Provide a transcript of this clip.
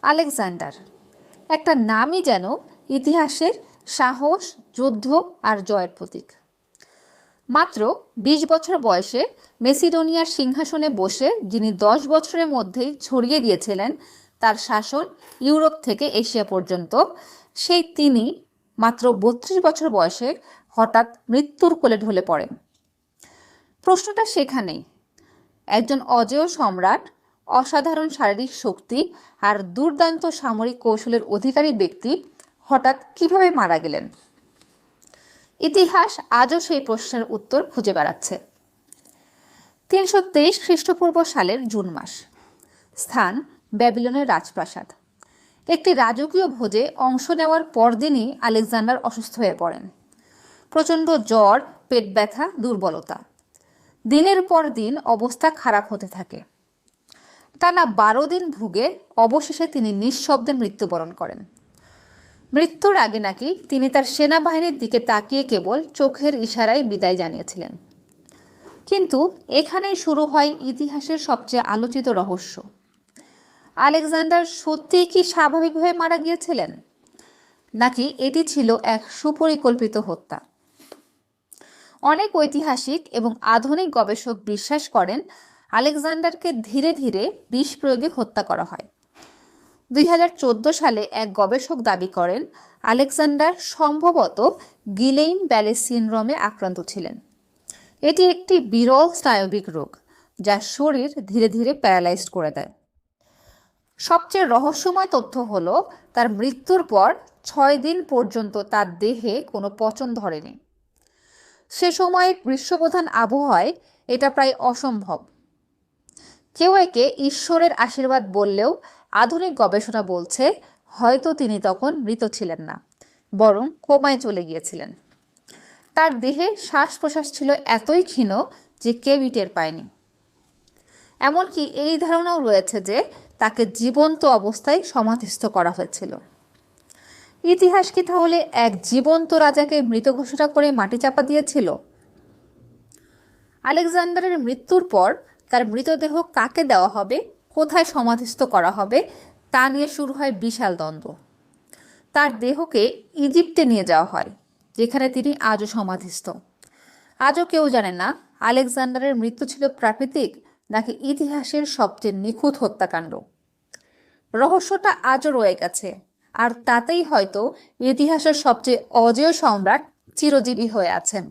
Alexander, একটা নামই যেন ইতিহাসের সাহস, যুদ্ধ আর জয়ের প্রতীক। মাত্র ২০ বছর বয়সে মেসিডোনিয়ার সিংহাসনে বসে যিনি ১০ বছরের মধ্যেই ছড়িয়ে দিয়েছিলেন তার শাসন ইউরোপ থেকে এশিয়া পর্যন্ত, সেই তিনি মাত্র ৩২ বছর বয়সে হঠাৎ মৃত্যুর কোলে ঢলে পড়েন। প্রশ্নটা সেখানেই, একজন অজেয় সম্রাট, অসাধারণ শারীরিক শক্তি আর দুর্দান্ত সামরিক কৌশলের অধিকারী ব্যক্তি হঠাৎ কিভাবে মারা গেলেন? ইতিহাস আজও সেই প্রশ্নের উত্তর খুঁজে বেড়াচ্ছে। ৩২৩ খ্রিস্টপূর্ব সালের জুন মাস, স্থান ব্যাবিলনের রাজপ্রাসাদ। একটি রাজকীয় ভোজে অংশ নেওয়ার পরদিনই আলেকজান্ডার অসুস্থ হয়ে পড়েন। প্রচণ্ড জ্বর, পেট ব্যথা, দুর্বলতা। দিনের পর দিন অবস্থা খারাপ হতে থাকে। টানা ১২ দিন ভুগে অবশেষে তিনি নিঃশব্দে মৃত্যুবরণ করেন। মৃত্যুর আগে নাকি তিনি তার সেনাবাহিনীর দিকে তাকিয়ে কেবল চোখের ইশারায় বিদায় জানিয়েছিলেন। কিন্তু এখানেই শুরু হয় ইতিহাসের সবচেয়ে আলোচিত রহস্য। আলেকজান্ডার সত্যিই কি স্বাভাবিকভাবে মারা গিয়েছিলেন, নাকি এটি ছিল এক সুপরিকল্পিত হত্যা? অনেক ঐতিহাসিক এবং আধুনিক গবেষক বিশ্বাস করেন আলেকজান্ডারকে ধীরে ধীরে বিষ প্রয়োগে হত্যা করা হয়। ২০১৪ সালে এক গবেষক দাবি করেন আলেকজান্ডার সম্ভবত গিলেইন ব্যালে সিনড্রোমে আক্রান্ত ছিলেন। এটি একটি বিরল স্নায়বিক রোগ যা শরীর ধীরে ধীরে প্যারালাইজড করে দেয়। সবচেয়ে রহস্যময় তথ্য হলো তার মৃত্যুর পর ৬ দিন পর্যন্ত তার দেহে কোনো পচন ধরেনি। সে সময়ের গ্রীষ্মপ্রধান আবহাওয়ায় এটা প্রায় অসম্ভব। কেউ একে ঈশ্বরের আশীর্বাদ বললেও আধুনিক গবেষণা বলছে হয়তো তিনি তখন মৃত ছিলেন না, বরং কোমায় চলে গিয়েছিলেন। তার দেহে শ্বাস প্রশ্বাস ছিল এতই ক্ষীণ যে কেউই টের পায়নি। এমনকি এই ধারণাও রয়েছে যে তাকে জীবন্ত অবস্থায় সমাধিস্থ করা হয়েছিল। ইতিহাস কি তাহলে এক জীবন্ত রাজাকে মৃত ঘোষণা করে মাটি চাপা দিয়েছিল? আলেকজান্ডারের মৃত্যুর পর তার মৃতদেহ কাকে দেওয়া হবে, কোথায় সমাধিস্থ করা হবে, তা নিয়ে শুরু হয় বিশাল দ্বন্দ্ব। তার দেহকে ইজিপ্টে নিয়ে যাওয়া হয়, যেখানে তিনি আজও সমাধিস্থ। আজও কেউ জানে না আলেকজান্ডারের মৃত্যু ছিল প্রাকৃতিক নাকি ইতিহাসের সবচেয়ে নিখুঁত হত্যাকাণ্ড। রহস্যটা আজও রয়ে গেছে, আর তাতেই হয়তো ইতিহাসের সবচেয়ে অজেয় সম্রাট চিরজীবী হয়ে আছেন।